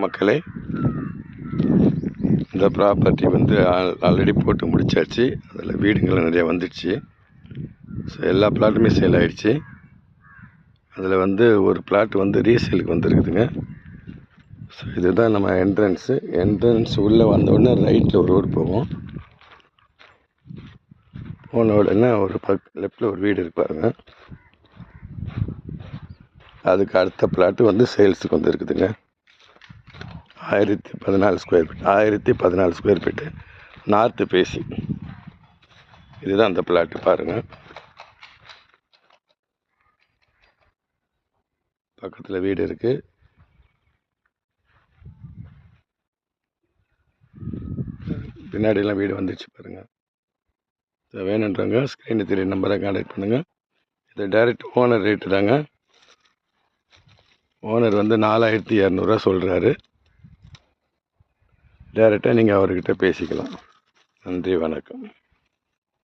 மக்களே, இந்த ப்ராப்பர்ட்டி வந்து ஆல்ரெடி போட்டு முடிச்சாச்சு. அதில் வீடுங்கள் நிறையா வந்துடுச்சு. ஸோ எல்லா பிளாட்டுமே சேல் ஆகிடுச்சு. அதில் வந்து ஒரு பிளாட் வந்து ரீசேலுக்கு வந்துருக்குதுங்க. ஸோ இதுதான் நம்ம என்ட்ரன்ஸ் உள்ளே வந்தோடனே ரைட்டில் ஒரு ரோடு போகும். போன உடனே ஒரு லெஃப்டில் ஒரு வீடு இருக்கு பாருங்க. அதுக்கு அடுத்த பிளாட்டு வந்து சேல்ஸுக்கு வந்து இருக்குதுங்க. 1014 square feet, 1014 square feet, north facing. இதுதான் அந்த பிளாட்டு பாருங்கள். பக்கத்தில் வீடு இருக்குது. பின்னாடியெல்லாம் வீடு வந்துச்சு பாருங்கள். இதை வேணுன்றவங்க ஸ்க்ரீனு 3 நம்பரை கான்டாக்ட் பண்ணுங்கள். இது டைரக்ட் ஓனர் ரேட்டு தாங்க. ஓனர் வந்து 4200 சொல்கிறாரு. டைரெக்டாக நீங்கள் அவர்கிட்ட பேசிக்கலாம். நன்றி, வணக்கம்.